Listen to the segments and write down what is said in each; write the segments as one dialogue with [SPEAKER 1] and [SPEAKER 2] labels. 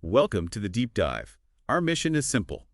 [SPEAKER 1] Welcome to the Deep Dive. Our mission is simple.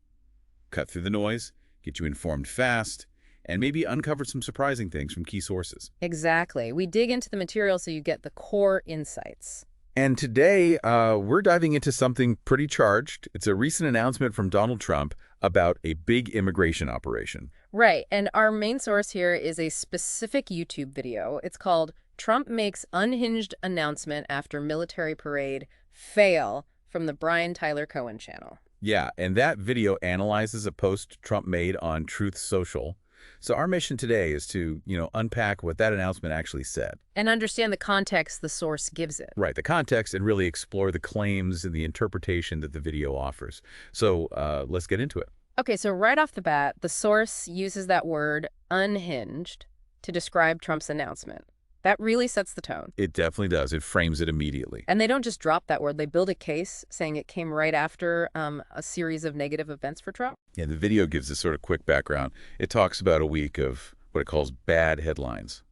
[SPEAKER 1] Cut through the noise, get you informed fast, and maybe uncover some surprising things from key sources.
[SPEAKER 2] Exactly. We dig into the material so you get the core insights.
[SPEAKER 1] And today, we're diving into something pretty charged. It's a recent announcement from Donald Trump about a big immigration operation.
[SPEAKER 2] Right, and our main source here is a specific YouTube video. It's called Trump Makes Unhinged Announcement After Military Parade Fail from the Brian Tyler Cohen channel.
[SPEAKER 1] Yeah, and that video analyzes a post Trump made on Truth Social. So our mission today is to, unpack what that announcement actually said.
[SPEAKER 2] And understand the context the source gives it.
[SPEAKER 1] Right, the context, and really explore the claims and the interpretation that the video offers. So let's get into it.
[SPEAKER 2] Okay, so right off the bat, the source uses that word unhinged to describe Trump's announcement. That really sets the tone.
[SPEAKER 1] It definitely does. It frames it immediately.
[SPEAKER 2] And they don't just drop that word. They build a case saying it came right after a series of negative events for Trump.
[SPEAKER 1] Yeah, the video gives this sort of quick background. It talks about a week of what it calls bad headlines.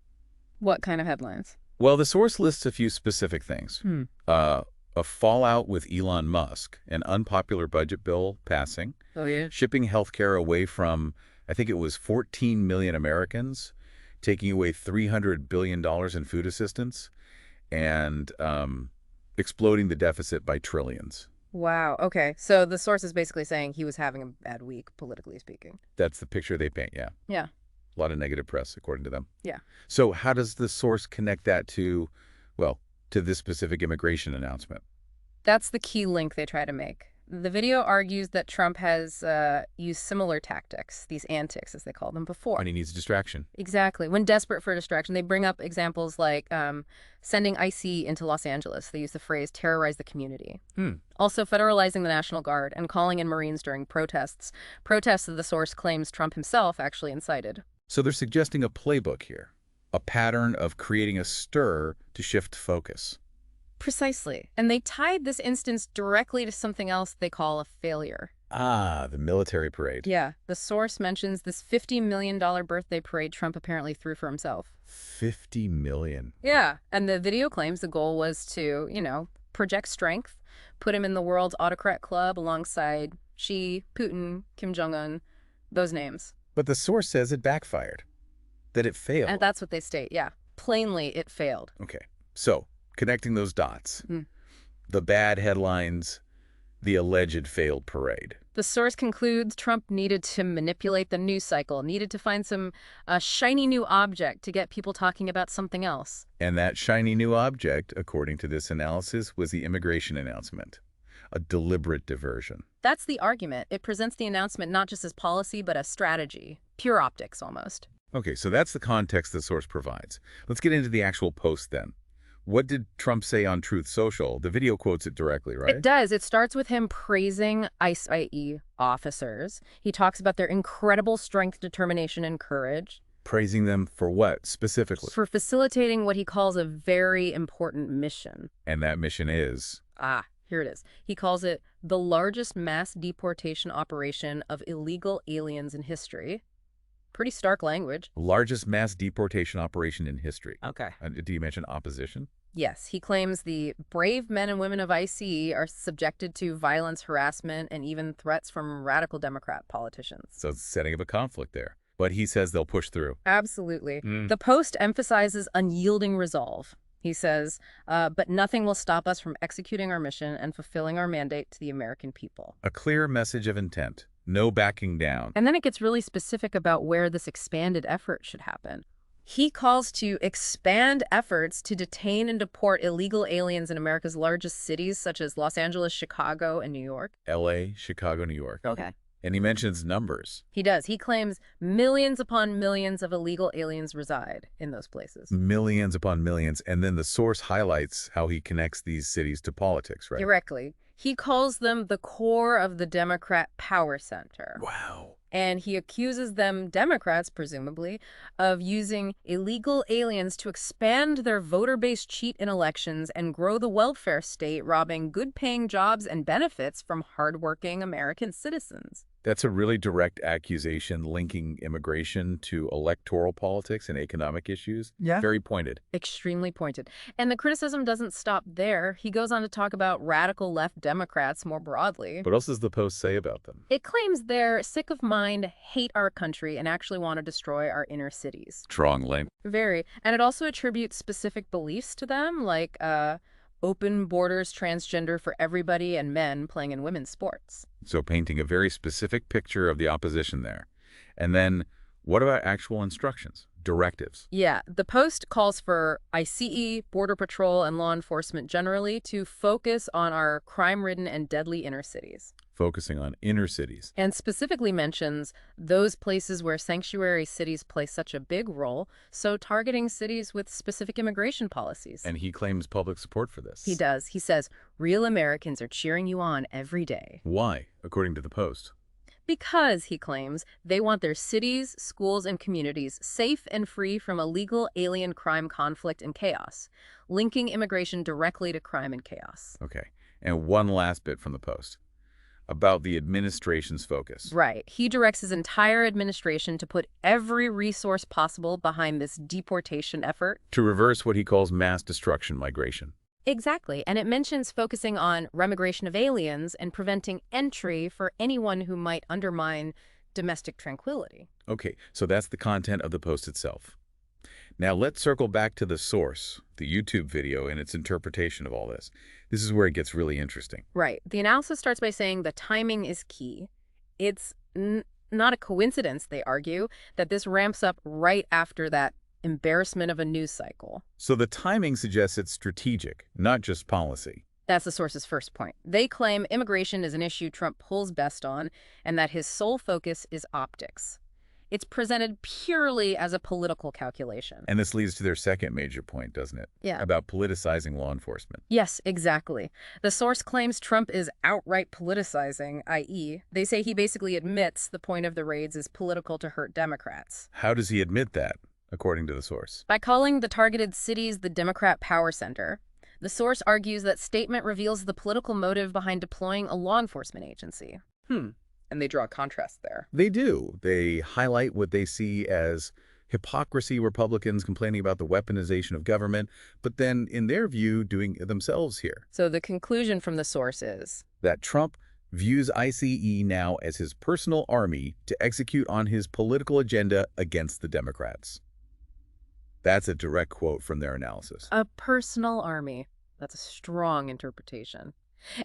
[SPEAKER 2] What kind of headlines?
[SPEAKER 1] Well, the source lists a few specific things. A fallout with Elon Musk, an unpopular budget bill passing,
[SPEAKER 2] Oh, yeah?
[SPEAKER 1] shipping healthcare away from, I think it was 14 million Americans, taking away $300 billion in food assistance, and exploding the deficit by trillions.
[SPEAKER 2] Wow. Okay. So the source is basically saying he was having a bad week, politically speaking.
[SPEAKER 1] That's the picture they paint, yeah.
[SPEAKER 2] Yeah.
[SPEAKER 1] A lot of negative press, according to them.
[SPEAKER 2] Yeah.
[SPEAKER 1] So how does the source connect that to, to this specific immigration announcement?
[SPEAKER 2] That's the key link they try to make. The video argues that Trump has used similar tactics, these antics, as they call them, before.
[SPEAKER 1] When he needs a distraction.
[SPEAKER 2] Exactly. When desperate for a distraction, they bring up examples like sending IC into Los Angeles. They use the phrase terrorize the community. Also federalizing the National Guard and calling in Marines during protests. Protests that the source claims Trump himself actually incited.
[SPEAKER 1] So they're suggesting a playbook here, a pattern of creating a stir to shift focus.
[SPEAKER 2] Precisely. And they tied this instance directly to something else they call a failure.
[SPEAKER 1] Ah, the military parade.
[SPEAKER 2] Yeah. The source mentions this $50 million birthday parade Trump apparently threw for himself.
[SPEAKER 1] 50 million.
[SPEAKER 2] Yeah. And the video claims the goal was to, project strength, put him in the world's autocrat club alongside Xi, Putin, Kim Jong-un, those names.
[SPEAKER 1] But the source says it backfired, that it failed.
[SPEAKER 2] And that's what they state, yeah. Plainly, it failed.
[SPEAKER 1] Okay. So, connecting those dots. The bad headlines, the alleged failed parade.
[SPEAKER 2] The source concludes Trump needed to manipulate the news cycle, needed to find some shiny new object to get people talking about something else.
[SPEAKER 1] And that shiny new object, according to this analysis, was the immigration announcement. A deliberate diversion.
[SPEAKER 2] That's the argument. It presents the announcement not just as policy, but as strategy. Pure optics, almost.
[SPEAKER 1] Okay, so that's the context the source provides. Let's get into the actual post then. What did Trump say on Truth Social? The video quotes it directly, right?
[SPEAKER 2] It does. It starts with him praising ICE officers. He talks about their incredible strength, determination, and courage.
[SPEAKER 1] Praising them for what, specifically?
[SPEAKER 2] For facilitating what he calls a very important mission.
[SPEAKER 1] And that mission is?
[SPEAKER 2] Here it is. He calls it the largest mass deportation operation of illegal aliens in history. Pretty stark language.
[SPEAKER 1] Largest mass deportation operation in history.
[SPEAKER 2] Okay.
[SPEAKER 1] Do you mention opposition?
[SPEAKER 2] Yes. He claims the brave men and women of ICE are subjected to violence, harassment, and even threats from radical Democrat politicians.
[SPEAKER 1] So it's setting up a conflict there. But he says they'll push through.
[SPEAKER 2] Absolutely. The post emphasizes unyielding resolve. He says, but nothing will stop us from executing our mission and fulfilling our mandate to the American people.
[SPEAKER 1] A clear message of intent. No backing down.
[SPEAKER 2] And then it gets really specific about where this expanded effort should happen. He calls to expand efforts to detain and deport illegal aliens in America's largest cities, such as Los Angeles, Chicago, and New York.
[SPEAKER 1] L.A., Chicago, New York.
[SPEAKER 2] Okay.
[SPEAKER 1] And he mentions numbers.
[SPEAKER 2] He does. He claims millions upon millions of illegal aliens reside in those places.
[SPEAKER 1] Millions upon millions. And then the source highlights how he connects these cities to politics, right?
[SPEAKER 2] Directly. He calls them the core of the Democrat power center.
[SPEAKER 1] Wow.
[SPEAKER 2] And he accuses them, Democrats presumably, of using illegal aliens to expand their voter base, cheat in elections, and grow the welfare state, robbing good-paying jobs and benefits from hardworking American citizens.
[SPEAKER 1] That's a really direct accusation linking immigration to electoral politics and economic issues.
[SPEAKER 3] Yeah.
[SPEAKER 1] Very pointed.
[SPEAKER 2] Extremely pointed. And the criticism doesn't stop there. He goes on to talk about radical left Democrats more broadly.
[SPEAKER 1] What else does the Post say about them?
[SPEAKER 2] It claims they're sick of mind, hate our country, and actually want to destroy our inner cities.
[SPEAKER 1] Strong link.
[SPEAKER 2] Very. And it also attributes specific beliefs to them, like open borders, transgender for everybody, and men playing in women's sports.
[SPEAKER 1] So painting a very specific picture of the opposition there. And then what about actual instructions, directives?
[SPEAKER 2] Yeah, the Post calls for ICE, Border Patrol, and law enforcement generally to focus on our crime-ridden and deadly inner cities.
[SPEAKER 1] Focusing on inner cities.
[SPEAKER 2] And specifically mentions those places where sanctuary cities play such a big role, so targeting cities with specific immigration policies.
[SPEAKER 1] And he claims public support for this.
[SPEAKER 2] He does. He says, real Americans are cheering you on every day.
[SPEAKER 1] Why, according to the Post?
[SPEAKER 2] Because, he claims, they want their cities, schools, and communities safe and free from illegal alien crime, conflict, and chaos, linking immigration directly to crime and chaos.
[SPEAKER 1] Okay. And one last bit from the Post about the administration's focus.
[SPEAKER 2] Right. He directs his entire administration to put every resource possible behind this deportation effort.
[SPEAKER 1] To reverse what he calls mass destruction migration.
[SPEAKER 2] Exactly. And it mentions focusing on remigration of aliens and preventing entry for anyone who might undermine domestic tranquility.
[SPEAKER 1] Okay, so that's the content of the Post itself. Now let's circle back to the source, the YouTube video, and its interpretation of all this. This is where it gets really interesting.
[SPEAKER 2] Right. The analysis starts by saying the timing is key. It's not a coincidence, they argue, that this ramps up right after that embarrassment of a news cycle.
[SPEAKER 1] So the timing suggests it's strategic, not just policy.
[SPEAKER 2] That's the source's first point. They claim immigration is an issue Trump pulls best on, and that his sole focus is optics. It's presented purely as a political calculation.
[SPEAKER 1] And this leads to their second major point, doesn't it?
[SPEAKER 2] Yeah.
[SPEAKER 1] About politicizing law enforcement.
[SPEAKER 2] Yes, exactly. The source claims Trump is outright politicizing, i.e., they say he basically admits the point of the raids is political to hurt Democrats.
[SPEAKER 1] How does he admit that, according to the source?
[SPEAKER 2] By calling the targeted cities the Democrat power center, the source argues that statement reveals the political motive behind deploying a law enforcement agency. And they draw a contrast there.
[SPEAKER 1] They do. They highlight what they see as hypocrisy Republicans complaining about the weaponization of government, but then, in their view, doing it themselves here.
[SPEAKER 2] So the conclusion from the source is
[SPEAKER 1] That Trump views ICE now as his personal army to execute on his political agenda against the Democrats. That's a direct quote from their analysis.
[SPEAKER 2] a personal army. That's a strong interpretation.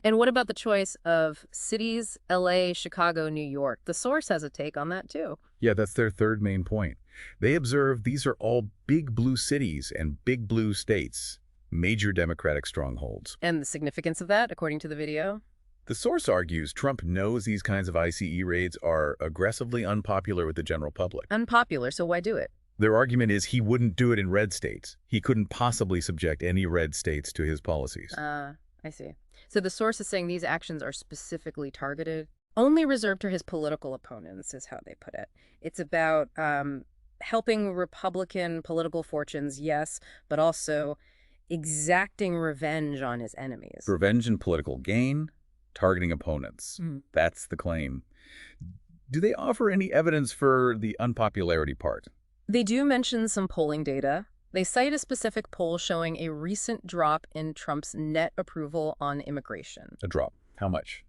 [SPEAKER 2] And what about the choice of cities, LA, Chicago, New York? The source has a take on that too.
[SPEAKER 1] Yeah, that's their third main point. They observe these are all big blue cities and big blue states, major Democratic strongholds.
[SPEAKER 2] And the significance of that, according to the video?
[SPEAKER 1] The source argues Trump knows these kinds of ICE raids are aggressively unpopular with the general public.
[SPEAKER 2] Unpopular, so why do it?
[SPEAKER 1] Their argument is he wouldn't do it in red states. He couldn't possibly subject any red states to his policies.
[SPEAKER 2] I see. So the source is saying these actions are specifically targeted, only reserved to his political opponents, is how they put it. It's about helping Republican political fortunes, yes, but also exacting revenge on his enemies.
[SPEAKER 1] Revenge and political gain, targeting opponents. That's the claim. Do they offer any evidence for the unpopularity part?
[SPEAKER 2] They do mention some polling data. They cite a specific poll showing a recent drop in Trump's net approval on immigration.
[SPEAKER 1] A drop. How much?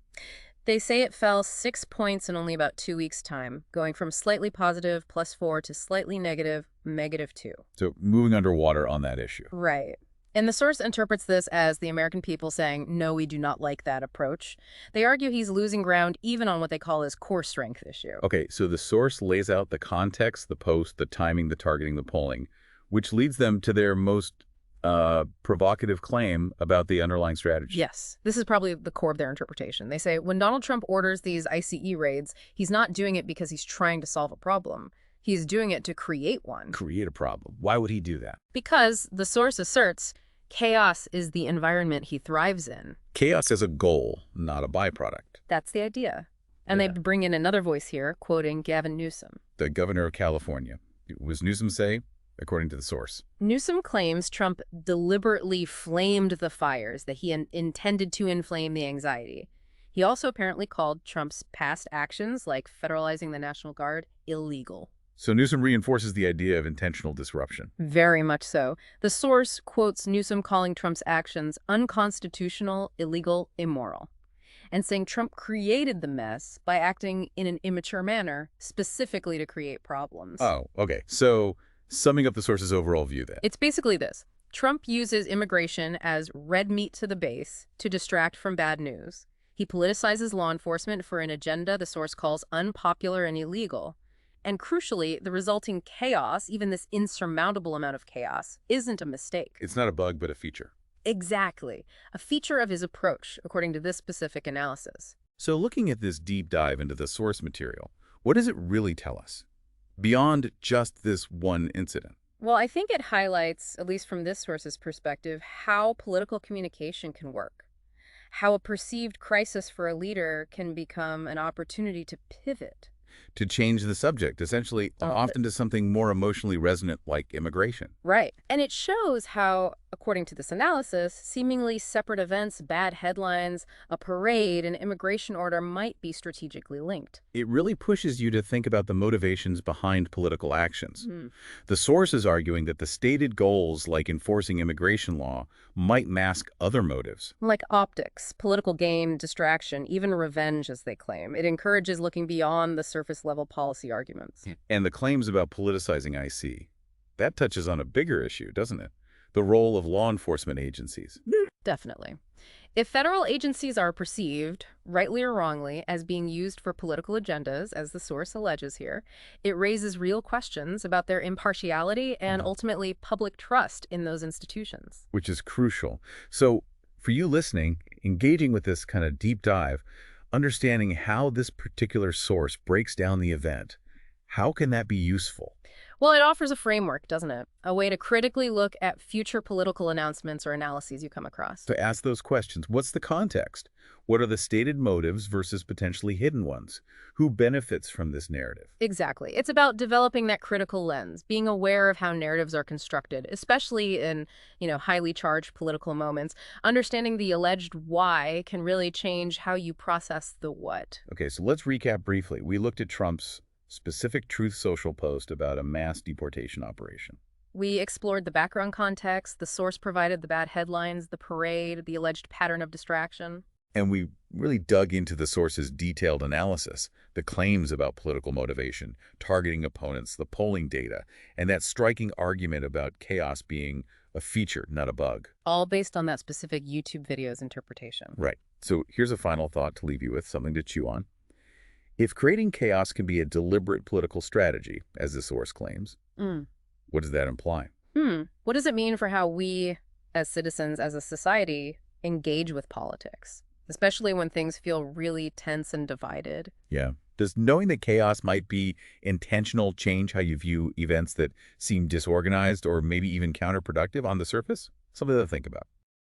[SPEAKER 2] They say it fell 6 points in only about 2 weeks' time, going from slightly positive, +4, to slightly negative, -2.
[SPEAKER 1] So moving underwater on that issue.
[SPEAKER 2] Right. And the source interprets this as the American people saying, no, we do not like that approach. They argue he's losing ground even on what they call his core strength issue.
[SPEAKER 1] Okay, so the source lays out the context, the post, the timing, the targeting, the polling, which leads them to their most provocative claim about the underlying strategy.
[SPEAKER 2] Yes. This is probably the core of their interpretation. They say when Donald Trump orders these ICE raids, he's not doing it because he's trying to solve a problem. He's doing it to create one.
[SPEAKER 1] Create a problem. Why would he do that?
[SPEAKER 2] Because, the source asserts, chaos is the environment he thrives in.
[SPEAKER 1] Chaos as a goal, not a byproduct.
[SPEAKER 2] That's the idea. And
[SPEAKER 1] Yeah.
[SPEAKER 2] they bring in another voice here, quoting Gavin Newsom.
[SPEAKER 1] The governor of California. What does Newsom say, according to the source?
[SPEAKER 2] Newsom claims Trump deliberately flamed the fires, that he intended to inflame the anxiety. He also apparently called Trump's past actions, like federalizing the National Guard, illegal.
[SPEAKER 1] So Newsom reinforces the idea of intentional disruption.
[SPEAKER 2] Very much so. The source quotes Newsom calling Trump's actions unconstitutional, illegal, immoral, and saying Trump created the mess by acting in an immature manner, specifically to create problems.
[SPEAKER 1] Oh, okay. So summing up the source's overall view then.
[SPEAKER 2] It's basically this. Trump uses immigration as red meat to the base to distract from bad news. He politicizes law enforcement for an agenda the source calls unpopular and illegal. And crucially, the resulting chaos, even this insurmountable amount of chaos, isn't a mistake.
[SPEAKER 1] It's not a bug, but a feature.
[SPEAKER 2] Exactly. A feature of his approach, according to this specific analysis.
[SPEAKER 1] So looking at this deep dive into the source material, what does it really tell us? Beyond just this one incident.
[SPEAKER 2] Well, I think it highlights, at least from this source's perspective, how political communication can work. How a perceived crisis for a leader can become an opportunity to pivot.
[SPEAKER 1] To change the subject, essentially, often to something more emotionally resonant like immigration.
[SPEAKER 2] Right. And it shows how, according to this analysis, seemingly separate events, bad headlines, a parade, an immigration order might be strategically linked.
[SPEAKER 1] It really pushes you to think about the motivations behind political actions. The source is arguing that the stated goals, like enforcing immigration law, might mask other motives.
[SPEAKER 2] Like optics, political gain, distraction, even revenge, as they claim. It encourages looking beyond the surface-level policy arguments.
[SPEAKER 1] And the claims about politicizing IC, that touches on a bigger issue, doesn't it? The role of law enforcement agencies.
[SPEAKER 2] Definitely. If federal agencies are perceived, rightly or wrongly, as being used for political agendas, as the source alleges here, it raises real questions about their impartiality and ultimately public trust in those institutions.
[SPEAKER 1] Which is crucial. So for you listening, engaging with this kind of deep dive, understanding how this particular source breaks down the event, how can that be useful?
[SPEAKER 2] Well, it offers a framework, doesn't it? A way to critically look at future political announcements or analyses you come across.
[SPEAKER 1] To ask those questions, what's the context? What are the stated motives versus potentially hidden ones? Who benefits from this narrative?
[SPEAKER 2] Exactly. It's about developing that critical lens, being aware of how narratives are constructed, especially in, highly charged political moments. Understanding the alleged why can really change how you process the what.
[SPEAKER 1] Okay, so let's recap briefly. We looked at Trump's specific Truth Social post about a mass deportation operation.
[SPEAKER 2] We explored the background context, the source provided the bad headlines, the parade, the alleged pattern of distraction.
[SPEAKER 1] And we really dug into the source's detailed analysis, the claims about political motivation, targeting opponents, the polling data, and that striking argument about chaos being a feature, not a bug.
[SPEAKER 2] All based on that specific YouTube video's interpretation.
[SPEAKER 1] Right. So here's a final thought to leave you with, something to chew on. If creating chaos can be a deliberate political strategy, as the source claims, what does that imply?
[SPEAKER 2] What does it mean for how we, as citizens, as a society, engage with politics, especially when things feel really tense and divided?
[SPEAKER 1] Yeah. Does knowing that chaos might be intentional change how you view events that seem disorganized or maybe even counterproductive on the surface? Something to think about.